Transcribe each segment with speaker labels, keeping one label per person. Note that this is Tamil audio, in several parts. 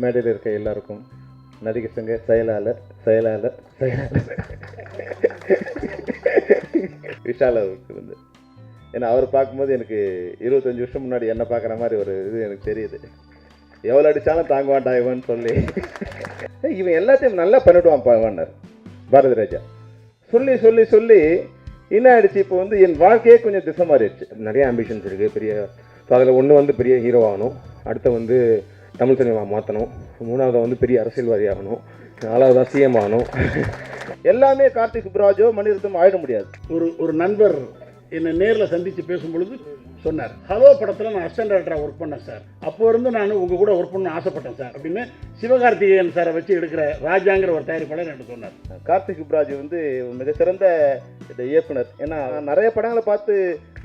Speaker 1: மேடையில் இருக்க எல்லாருக்கும் நடிகர் சங்க செயலாளர் விஷால் அவருக்கு வந்து, ஏன்னா அவர் பார்க்கும்போது எனக்கு 25 வருஷம் முன்னாடி என்ன பார்க்குற மாதிரி ஒரு இது எனக்கு தெரியுது. எவ்வளோ அடித்தாலும் தாங்க மாட்டான் இவன் சொல்லி, இவன் எல்லாத்தையும் நல்லா பண்ணிவிடுவான்ப்பா இவன்னார் பாரதி ராஜா. சொல்லி சொல்லி சொல்லி என்ன ஆகிடுச்சு, இப்போ வந்து என் வாழ்க்கையே கொஞ்சம் திசை மாறிடுச்சு. நிறைய ஆம்பிஷன்ஸ் இருக்குது பெரிய. ஸோ அதில் ஒன்று வந்து பெரிய ஹீரோ ஆகணும், அடுத்த வந்து தமிழ் சினிமா மாற்றணும், மூணாவதாக வந்து பெரிய அரசியல்வாதி ஆகணும், நாலாவதாக சிஎம் ஆகணும். எல்லாமே கார்த்திக் சுப்ராஜோ மணிரத்னம் ஆகிட முடியாது.
Speaker 2: ஒரு நண்பர் என்னை நேரில் சந்தித்து பேசும்பொழுது சொன்னார், ஹலோ படத்தில் நான் அசிஸ்டன்ட் டைரக்டராக ஒர்க் பண்ணேன் சார், அப்போ இருந்து நான் உங்கள் கூட ஒர்க் பண்ண ஆசைப்பட்டேன் சார் அப்படின்னு சிவகார்த்திகேயன் சாரை வச்சு எடுக்கிற ராஜாங்கிற ஒரு தயாரிப்பாளர் எனக்கு சொன்னார்.
Speaker 1: கார்த்திக் சுப்ராஜ் வந்து மிக சிறந்த இந்த இயக்குனர். ஏன்னா நான் நிறைய படங்களை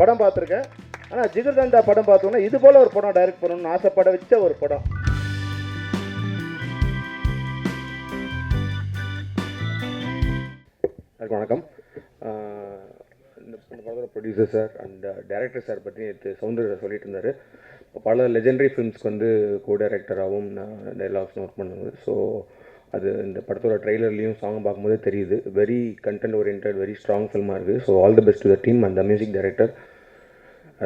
Speaker 1: படம் பார்த்துருக்கேன். ஆனால் ஜிகர்தண்டா படம் பார்த்தோன்னா இது போல் ஒரு படம் டைரக்ட் பண்ணணும்னு ஆசைப்பட வச்ச ஒரு படம். வணக்கம். இந்த படத்தோட producer sir and director sir பற்றி நேற்று சவுந்தர் சொல்லிட்டு இருந்தார். பல லெஜெண்டரி ஃபிலிம்ஸ்க்கு வந்து கோ டைரக்டராகவும் டைலாக்ஸ்னு ஒர்க் பண்ணுது. ஸோ அது இந்த படத்தோட ட்ரெய்லர்லேயும் சாங் பார்க்கும்போதே தெரியுது. Very content orient, very strong ஃபில்மாக இருக்குது. So all the best to the team and the music director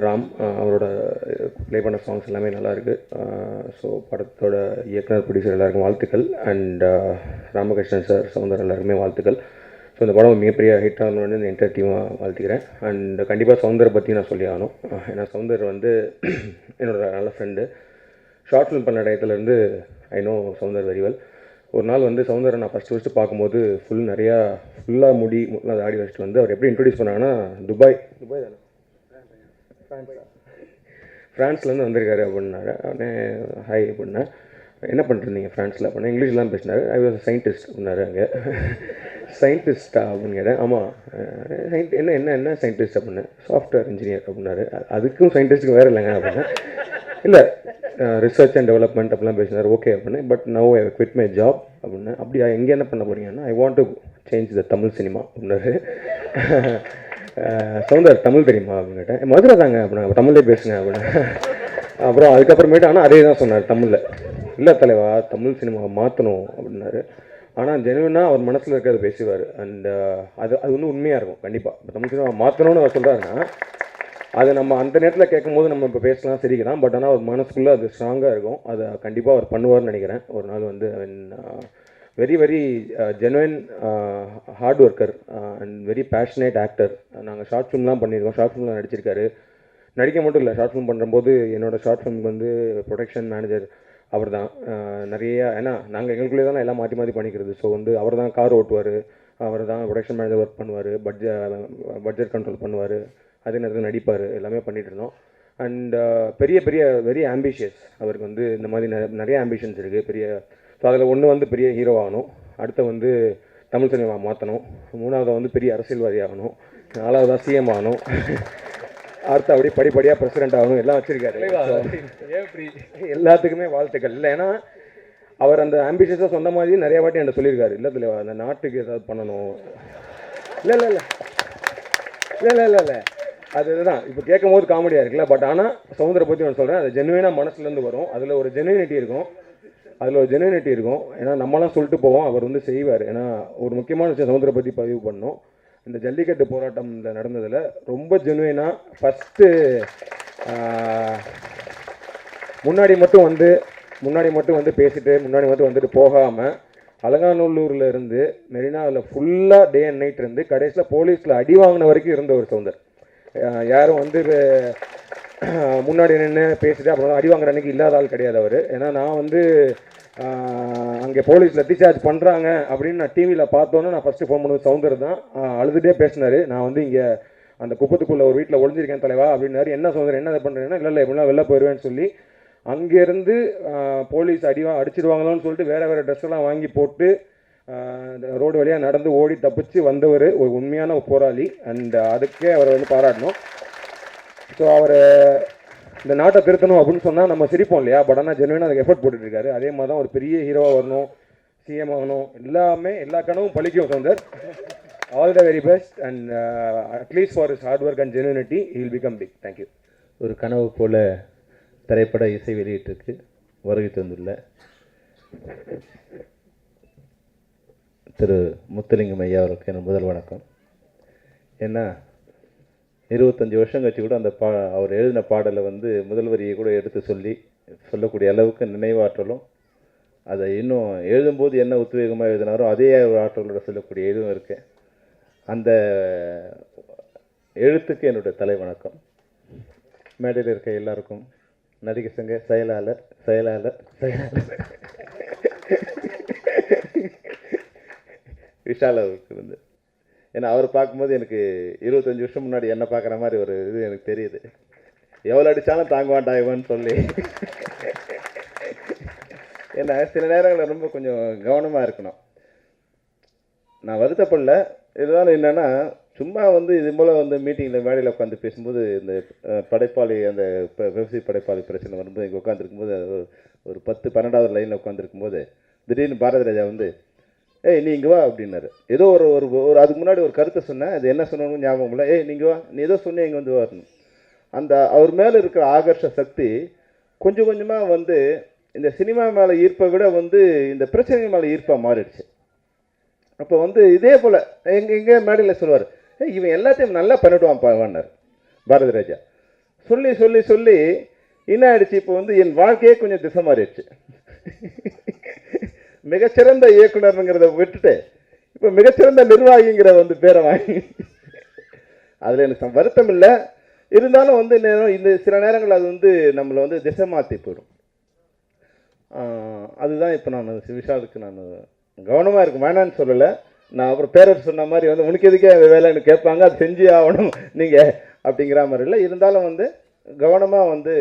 Speaker 1: Ram. அவரோட ப்ளே பண்ண சாங்ஸ் எல்லாமே நல்லாயிருக்கு. ஸோ படத்தோட இயக்குனர் ப்ரொடியூசர் எல்லாருக்கும் வாழ்த்துக்கள். அண்ட் ராமகிருஷ்ணன் சார், சவுந்தர் எல்லாருக்குமே வாழ்த்துக்கள். ஸோ இந்த படம் மிகப்பெரிய ஹிட் ஆகணும்னு இந்த என்டையர் டீமாக வாழ்த்துக்கிறேன். அண்ட் கண்டிப்பாக சவுந்தரை பற்றி நான் சொல்லி ஆகணும். ஏன்னா சவுந்தர் வந்து என்னோட நல்ல ஃப்ரெண்டு. ஷார்ட் ஃபிலிம் பண்ண இடத்துலேருந்து I know Soundar very well. ஒரு நாள் வந்து சவுந்தரை நான் ஃபஸ்ட்டு பார்க்கும்போது ஃபுல்லாக முடி ஆடி வச்சுட்டு வந்து அவர் எப்படி இன்ட்ரடியூஸ் பண்ணாங்கன்னா, துபாய் தானே, ஃப்ரான்ஸ்லேருந்து வந்திருக்காரு அப்படின்னாரு. உடனே ஹாய் அப்படின்னா, என்ன பண்ணிருந்தீங்க ஃப்ரான்ஸில் அப்படின்னா இங்கிலீஷ்லாம் பேசினார். ஐ வாஸ் சயின்டிஸ்ட் அப்படின்னாரு. அங்கே சயின்டிஸ்டா அப்படின்னு கேட்டேன். ஆமாம், என்ன சயின்டிஸ்ட் அப்படின்னு. சாஃப்ட்வேர் இன்ஜினியர் அப்படின்னாரு. அதுக்கும் சயின்டிஸ்ட்டுக்கு வேறு இல்லைங்க அப்படின்னா. இல்லை, ரிசர்ச் அண்ட் டெவலப்மெண்ட் அப்படிலாம் பேசினார். ஓகே அப்படின்னு. But now I quit my job அப்படின்னு. அப்படியா, எங்கே என்ன பண்ண போறீங்கன்னா, I want to change the Tamil cinema அப்படின்னாரு. சவுந்தர் தமிழ் தெரியுமா அப்படின்னு கேட்டேன். மதுரை தாங்க அப்படின்னா, தமிழ்லே பேசுங்க அப்படின்னு. அப்புறம் அதுக்கப்புறமேட்டு ஆனால் அதே தான் சொன்னார் தமிழில். இல்லை தலைவா, தமிழ் சினிமாவை மாற்றணும் அப்படின்னாரு. ஆனால் ஜெனுவனாக அவர் மனசில் இருக்கிறத பேசுவார். அண்ட் அது வந்து உண்மையாக இருக்கும். கண்டிப்பாக இப்போ தமிழ் சினிமா மாற்றணும்னு அவர் சொல்கிறாருன்னா, அது நம்ம அந்த நேரத்தில் கேட்கும் போது நம்ம இப்போ பேசலாம் சரிக்குதான். பட் ஆனால் அவர் மனசுக்குள்ளே அது ஸ்ட்ராங்காக இருக்கும். அதை கண்டிப்பாக அவர் பண்ணுவார்னு நினைக்கிறேன். ஒரு நாள் வந்து very very genuine hard worker and very passionate actor. நாங்கள் ஷார்ட் ஃபிலிம்லாம் பண்ணியிருக்கோம். ஷார்ட் ஃபிலிம்லாம் நடிச்சிருக்காரு. நடிக்க மட்டும் இல்லை, ஷார்ட் ஃபிலிம் பண்ணும்போது என்னோடய ஷார்ட் ஃபிலிம்க்கு வந்து ப்ரொடக்ஷன் மேனேஜர் அவர் தான். நிறைய ஏன்னா நாங்கள் எங்களுக்குள்ளே தான் எல்லாம் மாற்றி மாற்றி பண்ணிக்கிறது. ஸோ வந்து அவர் தான் கார் ஓட்டுவார், அவர் தான் ப்ரொடக்ஷன் மேனேஜர் ஒர்க் பண்ணுவார், பட்ஜெட் கண்ட்ரோல் பண்ணுவார், அதே நேரத்தில் நடிப்பார், எல்லாமே பண்ணிகிட்டு இருந்தோம். அண்ட் பெரிய பெரிய வெரி ஆம்பிஷியஸ். அவருக்கு வந்து இந்த மாதிரி நிறைய ஆம்பிஷன்ஸ் இருக்குது பெரிய. ஸோ அதில் ஒன்று வந்து பெரிய ஹீரோ ஆகணும், அடுத்த வந்து தமிழ் சினிமா மாற்றணும், மூணாவதாக வந்து பெரிய அரசியல்வாதி ஆகணும், நாலாவதாக சிஎம் ஆகணும், அடுத்து அப்படி படிப்படியாக பிரசிடென்ட் ஆகணும், எல்லாம் வச்சுருக்காரு. எல்லாத்துக்குமே வாழ்த்துக்கள். இல்லை ஏன்னா அவர் அந்த ஆம்பிஷியஸாக சொன்ன மாதிரி நிறைய வாட்டி என்கிட்ட சொல்லியிருக்காரு. இல்லை இல்லை அந்த நாட்டுக்கு ஏதாவது பண்ணணும். இல்லை இல்லை இல்லை இல்லை இல்லை இல்லை அதுதான் இப்போ கேட்கும் போது காமெடியாக இருக்குல்ல. பட் ஆனால் சவுந்தரை பற்றி நான் சொல்கிறேன், அது ஜெனுவினாக மனசுலேருந்து வரும். அதில் ஒரு ஜெனுவினிட்டி இருக்கும். ஏன்னா நம்மளாம் சொல்லிட்டு போவோம், அவர் வந்து செய்வார். ஏன்னா ஒரு முக்கியமான விஷயம் சவுந்தரை பற்றி பதிவு பண்ணோம். இந்த ஜல்லிக்கட்டு போராட்டம் நடந்ததில் ரொம்ப ஜெனுவினாக ஃபஸ்ட்டு முன்னாடி மட்டும் வந்து பேசிட்டு முன்னாடி மட்டும் வந்துட்டு போகாமல் அலங்காநல்லூரில் இருந்து மெரினாவில் ஃபுல்லாக டே அண்ட் நைட் இருந்து கடைசியில் போலீஸில் அடி வாங்கின வரைக்கும் இருந்த ஒரு சவுந்தர். யாரும் வந்து முன்னாடி நின்று பேசிட்டு அப்புறம் அடி வாங்குற அன்றைக்கி இல்லாத ஆள் கிடையாது அவர். ஏன்னா நான் வந்து அங்கே போலீஸில் டிஸ்சார்ஜ் பண்ணுறாங்க அப்படின்னு நான் டிவியில் பார்த்தோன்னே நான் ஃபஸ்ட்டு ஃபோன் பண்ணுவது சவுந்தர் தான். அழுதுகிட்டே பேசினார். நான் வந்து இங்கே அந்த குப்பத்துக்குள்ளே ஒரு வீட்டில் ஒழிஞ்சிருக்கேன் தலைவா அப்படின்னாரு. என்ன சவுந்தர் என்ன பண்ணுறேன்னா, இல்லை எப்படிலாம் வெளில போயிடுவேன்னு சொல்லி அங்கேருந்து போலீஸ் அடிச்சிடுவாங்களோன்னு சொல்லிட்டு வேறு ட்ரெஸ் எல்லாம் வாங்கி போட்டு ரோடு வழியாக நடந்து ஓடி தப்பிச்சு வந்தவர் ஒரு உண்மையான போராளி. அண்ட் அதுக்கே அவரை வந்து பாராட்டணும். ஸோ அவர் இந்த நாட்டை திருத்தணும் அப்படின்னு சொன்னால் நம்ம சிரிப்போம் இல்லையா. பட் ஆனால் ஜெனுவனாக அதுக்கு எஃபர்ட் போட்டுட்ருக்காரு. அதே மாதிரி தான் ஒரு பெரிய ஹீரோவாக வரணும், சிஎம் ஆகணும், எல்லா கனவும் பழிக்கும் Soundar. All the very best and at least for his hard work and genuinity he will become big. Thank you.
Speaker 3: ஒரு கனவு போல திரைப்பட இசை வெளியீட்டுக்கு வருகை தந்துள்ள திரு முத்துலிங்கம் ஐயா அவருக்கு என் முதல் வணக்கம். ஏன்னா 25 வருஷம் கழிச்சு கூட அந்த அவர் எழுதின பாடலை வந்து முதல் வரியை கூட எடுத்து சொல்லக்கூடிய அளவுக்கு நினைவாற்றலும், அதை இன்னும் எழுதும்போது என்ன உத்வேகமாக எழுதினாரோ அதே ஒரு ஆற்றலோட சொல்லக்கூடிய இதுவும் இருக்குது. அந்த எழுத்துக்கு என்னுடைய தலை வணக்கம். மேடையில் இருக்க எல்லாருக்கும், நடிகர் சங்க செயலாளர் விஷால் அவருக்கு வந்து, ஏன்னா அவர் பார்க்கும்போது எனக்கு 25 வருஷம் முன்னாடி என்ன பார்க்குற மாதிரி ஒரு இது எனக்கு தெரியுது. எவ்வளோ அடித்தாலும் தாங்குவான்டா இவன்னு சொல்லி. ஏன்னா சில நேரங்களில் ரொம்ப கொஞ்சம் கவனமாக இருக்கணும். நான் வருத்தப்படல, இருந்தாலும் என்னென்னா சும்மா வந்து இது போல் வந்து மீட்டிங்கில் மேடையில் உட்காந்து பேசும்போது இந்த படைப்பாளி அந்த வெப்சி படைப்பாளி பிரச்சனை வரும்போது இங்கே உட்காந்துருக்கும்போது ஒரு 10-12வது லைனில் உட்காந்துருக்கும்போது திடீர்னு பாரதி ராஜா வந்து ஏய் நீ இங்கே வா அப்படின்னாரு. ஏதோ ஒரு அதுக்கு முன்னாடி ஒரு கருத்தை சொன்னேன், அது என்ன சொன்னோன்னு ஞாபகம் இல்லை. ஏய் நீங்கள் வா, நீ ஏதோ சொன்னே இங்கே வந்து வரணும். அந்த அவர் மேலே இருக்கிற ஆகர்ஷ சக்தி கொஞ்சம் கொஞ்சமாக வந்து இந்த சினிமா மேலே ஈர்ப்பை விட வந்து இந்த பிரச்சனை மேலே ஈர்ப்பாக மாறிடுச்சு. அப்போ வந்து இதே போல் எங்கே மேடையில் சொல்லுவார், ஏய் இவன் எல்லாத்தையும் நல்லா பண்ணிவிடுவான் பாவான்னார் பாரதி ராஜா. சொல்லி சொல்லி சொல்லி என்ன ஆயிடுச்சு, இப்போ வந்து என் வாழ்க்கையே கொஞ்சம் திசை மாறிடுச்சு. மிகச்சிறந்த இயக்குனருங்கிறத விட்டுட்டு இப்போ மிகச்சிறந்த நிர்வாகிங்கிற வந்து பேரை வாங்கி, அதில் எனக்கு வருத்தம் இல்லை. இருந்தாலும் வந்து இந்த சில நேரங்கள் அது வந்து நம்மளை வந்து திசை மாற்றி போயிடும். அதுதான் இப்போ நான் விஷாலுக்கு நான் கவனமாக இருக்கும், வேணான்னு சொல்லலை. நான் அப்புறம் பேரர் சொன்ன மாதிரி வந்து உனக்கு எதுக்கே அந்த வேலைன்னு கேட்பாங்க, அது செஞ்சு ஆகணும் நீங்கள் அப்படிங்கிற மாதிரி இல்லை. இருந்தாலும் வந்து கவனமாக வந்து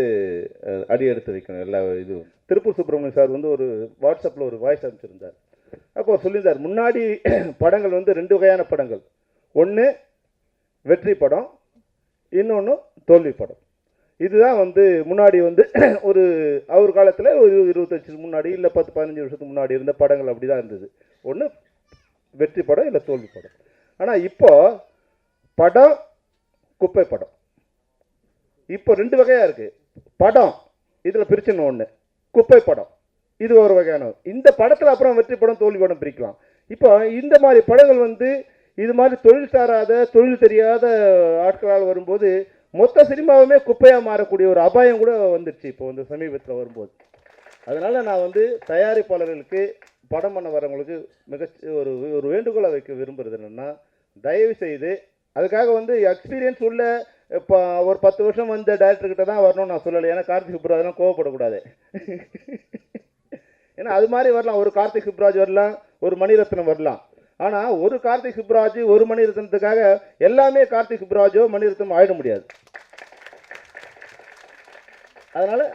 Speaker 3: அடி எடுத்து வைக்கணும் எல்லா இதுவும். திருப்பூர் சுப்பிரமணியம் சார் வந்து ஒரு வாட்ஸ்அப்பில் ஒரு வாய்ஸ் அனுப்பிச்சிருந்தார். அப்போ சொல்லியிருந்தார், முன்னாடி படங்கள் வந்து 2 வகையான படங்கள், ஒன்று வெற்றி படம், இன்னொன்று தோல்வி படம். இதுதான் வந்து முன்னாடி வந்து ஒரு அவர் காலத்தில் ஒரு 25 முன்னாடி இல்லை 10-15 வருஷத்துக்கு முன்னாடி இருந்த படங்கள் அப்படி தான் இருந்தது. ஒன்று வெற்றி படம் இல்லை தோல்வி படம். ஆனால் இப்போ படம் குப்பை படம் இப்போ 2 வகையாக இருக்குது. படம் இதில் பிரிச்சுன்னு ஒன்று, குப்பை படம் இது ஒரு வகையான. இந்த படத்தில் அப்புறம் வெற்றி படம் தோல்வி படம் பிரிக்கலாம். இப்போ இந்த மாதிரி படங்கள் வந்து இது மாதிரி தொழில் சாராத தொழில் தெரியாத ஆட்களால் வரும்போது மொத்த சினிமாவுமே குப்பையாக மாறக்கூடிய ஒரு அபாயம் கூட வந்துடுச்சு இப்போ வந்து சமீபத்தில் வரும்போது. அதனால் நான் வந்து தயாரிப்பாளர்களுக்கு படம் பண்ண வரவங்களுக்கு ஒரு வேண்டுகோளை வைக்க விரும்புகிறது என்னென்னா, தயவு செய்து அதுக்காக வந்து எக்ஸ்பீரியன்ஸ் உள்ள இப்போ ஒரு 10 வருஷம் வந்த டேரக்டர்கிட்ட தான் வரணும்னு நான் சொல்லலை. ஏன்னா கார்த்திக் சுப்ராஜ்லாம் கோவப்படக்கூடாது. ஏன்னா அது மாதிரி வரலாம், ஒரு கார்த்திக் சுப்ராஜ் வரலாம், ஒரு மணிரத்னம் வரலாம். ஆனால் ஒரு கார்த்திக் சுப்ராஜ் ஒரு மணிரத்னத்துக்காக எல்லாமே கார்த்திக் சுப்ராஜோ மணிரத்னம் ஆயிட முடியாது. அதனால்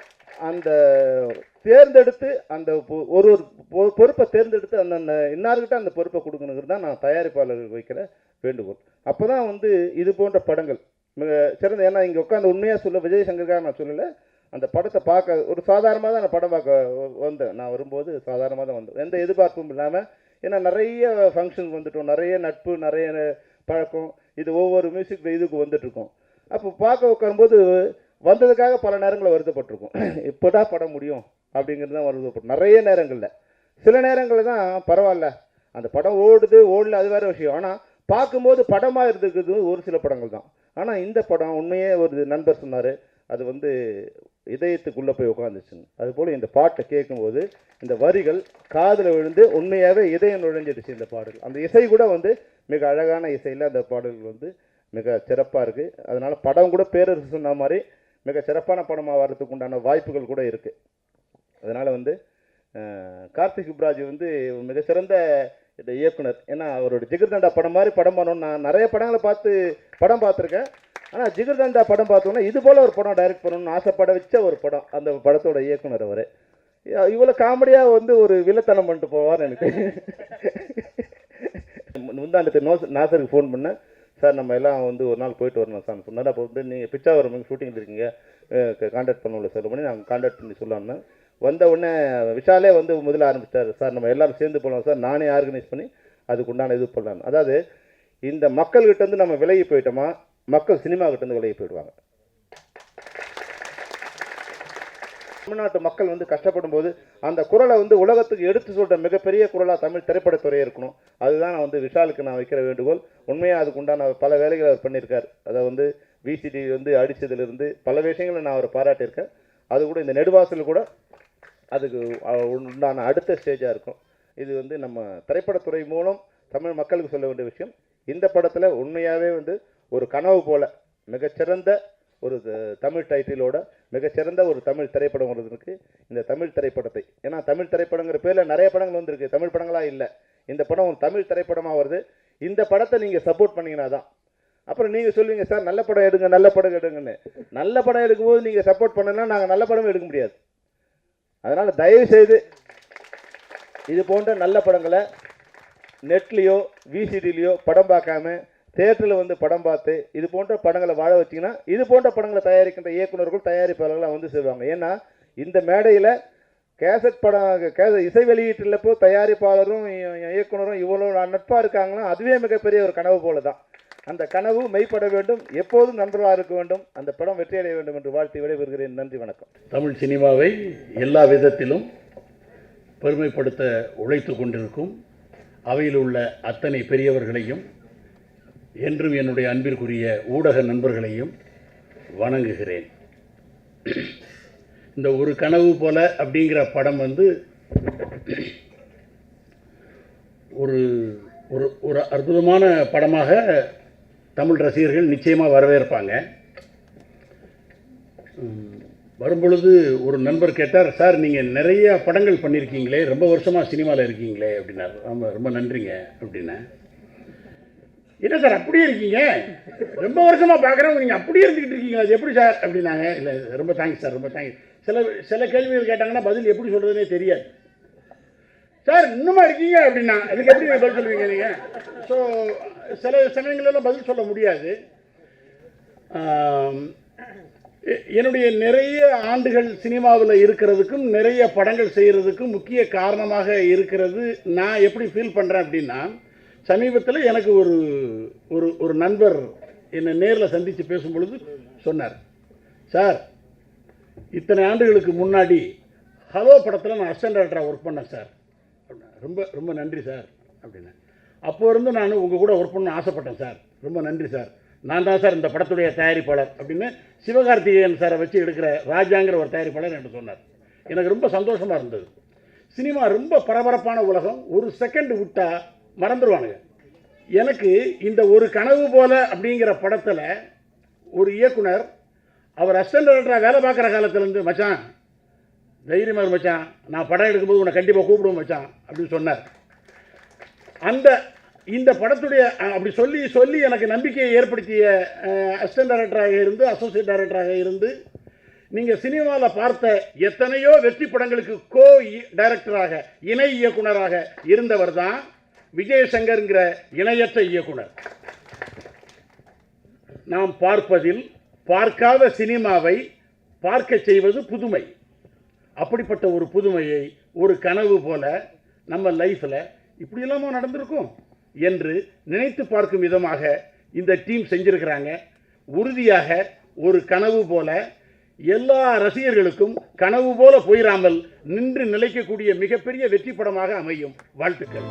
Speaker 3: அந்த தேர்ந்தெடுத்து அந்த ஒரு பொறுப்பை தேர்ந்தெடுத்து அந்த இன்னார்கிட்ட அந்த பொறுப்பை கொடுக்கணுங்கிறது தான் நான் தயாரிப்பாளர்கள் வைக்கிற வேண்டுகோள். அப்போ தான் வந்து இது போன்ற படங்கள் மிக சிறந்த. ஏன்னா இங்கே உட்காந்து உண்மையாக சொல்ல விஜய் சங்கருக்காக நான் சொல்லலை, அந்த படத்தை பார்க்க ஒரு சாதாரணமாக தான் அந்த படம் பார்க்க வந்தேன். நான் வரும்போது சாதாரணமாக தான் வந்தேன், எந்த எதிர்பார்ப்பும் இல்லாமல். ஏன்னா நிறைய ஃபங்க்ஷனுக்கு வந்துட்டோம், நிறைய நட்பு, நிறைய பழக்கம், இது ஒவ்வொரு மியூசிக் இதுக்கு வந்துட்டுருக்கோம். அப்போ பார்க்க உட்காரும்போது வந்ததுக்காக பல நேரங்களில் வருத்தப்பட்டிருக்கோம். இப்போ தான் படம் முடியும் அப்படிங்கிறது தான் வருத்தப்படும் நிறைய நேரங்களில். சில நேரங்களில் தான் பரவாயில்ல, அந்த படம் ஓடல அது வேறு விஷயம். ஆனால் பார்க்கும்போது படமாக இருந்துருக்குது ஒரு சில படங்கள் தான். ஆனால் இந்த படம் உண்மையே ஒரு நண்பர் சொன்னார், அது வந்து இதயத்துக்குள்ளே போய் உட்காந்துச்சுன்னு. அதுபோல் இந்த பாட்டை கேட்கும்போது இந்த வரிகள் காதில் விழுந்து உண்மையாகவே இதயம் நுழைஞ்சிடுச்சு இந்த பாடல். அந்த இசை கூட வந்து மிக அழகான இசையில் அந்த பாடல்கள் வந்து மிக சிறப்பாக இருக்குது. அதனால் படம் கூட பேரரசு சொன்ன மாதிரி மிக சிறப்பான படமாக வர்றதுக்கு உண்டான வாய்ப்புகள் கூட இருக்குது. அதனால் வந்து கார்த்திக் சுப்ராஜ் வந்து மிகச்சிறந்த இந்த இயக்குனர். ஏன்னா அவரோட ஜிகர்தண்டா படம் மாதிரி படம் பண்ணணும்னு நான் நிறைய படங்களை பார்த்துருக்கேன். ஆனால் ஜிகர்தண்டா படம் பார்த்தோன்னா இது போல் ஒரு படம் டைரக்ட் பண்ணணும்னு ஆசைப்பட வச்ச ஒரு படம் அந்த படத்தோட இயக்குனர் அவர். இவ்வளோ காமெடியாக வந்து ஒரு வில்லத்தனம் பண்ணிட்டு போவார். எனக்கு முந்தாண்டு நாசருக்கு ஃபோன் பண்ணேன், சார் நம்ம எல்லாம் வந்து ஒரு நாள் போயிட்டு வரணும் சார் சொன்னார். அப்போ வந்து நீங்கள் பிச்சாவரம் ஷூட்டிங் இருக்கீங்க, கான்டாக்ட் பண்ணல சார் பண்ணி நாங்கள் கான்டாக்ட் பண்ணி சொல்லான்னு வந்த உடனே விஷாலே வந்து முதல்ல ஆரம்பிச்சிட்டார், சார் நம்ம எல்லோரும் சேர்ந்து போகலாம் சார், நானே ஆர்கனைஸ் பண்ணி அதுக்கு உண்டான இது பண்ணலான்னு. அதாவது இந்த மக்கள்கிட்டேருந்து நம்ம விலகி போயிட்டோமா, மக்கள் சினிமாக்கிட்டேருந்து விலகி போயிடுவாங்க. தமிழ்நாட்டு மக்கள் வந்து கஷ்டப்படும் போது அந்த குரலை வந்து உலகத்துக்கு எடுத்து சொல்கிற மிகப்பெரிய குரலாக தமிழ் திரைப்படத்துறை இருக்கணும். அதுதான் நான் வந்து விஷாலுக்கு நான் வைக்கிற வேண்டுகோள். உண்மையாக அதுக்கு உண்டான பல வேலைகளை அவர் பண்ணியிருக்கார். அதை வந்து விசிடி வந்து அடித்ததுலேருந்து பல விஷயங்களை நான் அவரை பாராட்டியிருக்கேன். அது கூட இந்த நெடுவாசல் கூட அதுக்கு உண்டான அடுத்த ஸ்டேஜாக இருக்கும். இது வந்து நம்ம திரைப்படத்துறை மூலம் தமிழ் மக்களுக்கு சொல்ல வேண்டிய விஷயம். இந்த படத்தில் உண்மையாகவே வந்து ஒரு கனவு போல் மிகச்சிறந்த ஒரு தமிழ் டைட்டிலோட மிகச்சிறந்த ஒரு தமிழ் திரைப்படம் வருவதற்கு இந்த தமிழ் திரைப்படத்தை, ஏன்னா தமிழ் திரைப்படங்கிற பேரில் நிறைய படங்கள் வந்திருக்கு, தமிழ் படங்களாக இல்லை. இந்த படம் ஒரு தமிழ் திரைப்படமாக வருது. இந்த படத்தை நீங்கள் சப்போர்ட் பண்ணிங்கன்னா தான். அப்புறம் நீங்கள் சொல்லுவீங்க சார் நல்ல படம் எடுங்க நல்ல படம் எடுங்கன்னு. நல்ல படம் எடுக்கும்போது நீங்கள் சப்போர்ட் பண்ணலாம், நாங்கள் நல்ல படமும் எடுக்க முடியாது. அதனால் தயவுசெய்து இது போன்ற நல்ல படங்களை நெட்லேயோ விசிடிலேயோ படம் பார்க்காம தியேட்டரில் வந்து படம் பார்த்து இது போன்ற படங்களை வாழ வச்சிங்கன்னா இது போன்ற படங்களை தயாரிக்கின்ற இயக்குநர்கள் தயாரிப்பாளர்களாக வந்து செய்வாங்க. ஏன்னா இந்த மேடையில் கேசட் படம் இசை வெளியீட்டில் தயாரிப்பாளரும் இயக்குனரும் இவ்வளோ நட்பாக இருக்காங்கன்னா அதுவே மிகப்பெரிய ஒரு கனவு போல தான். அந்த கனவு மெய்ப்பட வேண்டும், எப்போதும் நண்பர்களாக இருக்க வேண்டும், அந்த படம் வெற்றியடைய வேண்டும் என்று வாழ்த்து விடைபெறுகிறேன். நன்றி, வணக்கம்.
Speaker 2: தமிழ் சினிமாவை எல்லா விதத்திலும் பெருமைப்படுத்த உழைத்து கொண்டிருக்கும் அவையில் உள்ள அத்தனை பெரியவர்களையும் என்றும் என்னுடைய அன்பிற்குரிய ஊடக நண்பர்களையும் வணங்குகிறேன். இந்த ஒரு கனவு போல அப்படிங்கிற படம் வந்து ஒரு ஒரு ஒரு அற்புதமான படமாக தமிழ் ரசிகர்கள் நிச்சயமாக வரவேற்பாங்க. வரும்பொழுது ஒரு நண்பர் கேட்டார், சார் நீங்கள் நிறைய படங்கள் பண்ணியிருக்கீங்களே, ரொம்ப வருஷமாக சினிமாவில் இருக்கீங்களே அப்படின்னார். ரொம்ப நன்றிங்க அப்படின்னேன். என்ன சார் அப்படியே இருக்கீங்க, ரொம்ப வருஷமாக பார்க்குறவங்க நீங்கள் அப்படியே இருந்துக்கிட்டு இருக்கீங்க, அது எப்படி சார் அப்படின்னாங்க. இல்லை ரொம்ப தேங்க்ஸ் சார், ரொம்ப தேங்க்ஸ். சில கேள்விகள் கேட்டாங்கன்னா பதில் எப்படி சொல்கிறதுனே தெரியாது. சார் இன்னுமா இருக்கீங்க அப்படின்னா அதுக்கு எப்படி பதில் சொல்லுவீங்க நீங்கள்? ஸோ சில சமயங்களெல்லாம் பதில் சொல்ல முடியாது. என்னுடைய நிறைய ஆண்டுகள் சினிமாவில் இருக்கிறதுக்கும் நிறைய படங்கள் செய்கிறதுக்கும் முக்கிய காரணமாக இருக்கிறது நான் எப்படி ஃபீல் பண்ணுறேன் அப்படின்னா, சமீபத்தில் எனக்கு ஒரு நண்பர் என்னை நேரில் சந்தித்து பேசும் பொழுது சொன்னார், சார் இத்தனை ஆண்டுகளுக்கு முன்னாடி ஹலோ படத்தில் நான் அசிஸ்டன்ட் டைரக்டராக ஒர்க் பண்ணேன் சார். ரொம்ப ரொம்ப நன்றி சார் அப்படின்னு. அப்போ இருந்து நான் உங்கள் கூட ஒர்க் பண்ண ஆசைப்பட்டேன் சார், ரொம்ப நன்றி சார். நான் தான் சார் இந்த படத்துடைய தயாரிப்பாளர் அப்படின்னு சிவகார்த்திகேயன் சாரை வச்சு எடுக்கிற ராஜாங்கிற ஒரு தயாரிப்பாளர் என்று சொன்னார். எனக்கு ரொம்ப சந்தோஷமாக இருந்தது. சினிமா ரொம்ப பரபரப்பான உலகம், ஒரு செகண்ட் விட்டால் மறந்துடுவானுங்க. எனக்கு இந்த ஒரு கனவு போல அப்படிங்கிற படத்தில் ஒரு இயக்குனர் அவர் அசிஸ்டன்ட் டைரக்டராக வேலை பார்க்குற காலத்துலேருந்து, மச்சான் தைரியமாக மச்சான், நான் படம் எடுக்கும்போது உன்னை கண்டிப்பாக கூப்பிடுவோம் மச்சான் அப்படின்னு சொன்னார். இந்த படத்துடைய அப்படி சொல்லி எனக்கு நம்பிக்கையை ஏற்படுத்திய அசிஸ்டன்ட் டைரக்டராக இருந்து அசோசியேட் டைரக்டராக இருந்து நீங்கள் சினிமாவில் பார்த்த எத்தனையோ வெற்றி படங்களுக்கு கோ டைரக்டராக இணை இயக்குனராக இருந்தவர் தான் விஜயசங்கர்ங்கிற இணையற்ற இயக்குனர். நாம் பார்ப்பதில் பார்க்காத சினிமாவை பார்க்க செய்வது புதுமை. அப்படிப்பட்ட ஒரு புதுமையை ஒரு கனவு போல நம்ம லைஃப்பில் இப்படி இல்லாமல் நடந்திருக்கும் என்று நினைத்து பார்க்கும் விதமாக இந்த டீம் செஞ்சிருக்கிறாங்க. உறுதியாக ஒரு கனவு போல எல்லா ரசிகர்களுக்கும் கனவு போல போயிடாமல் நின்று நிலைக்கக்கூடிய மிகப்பெரிய வெற்றி படமாக அமையும். வாழ்த்துக்கள்.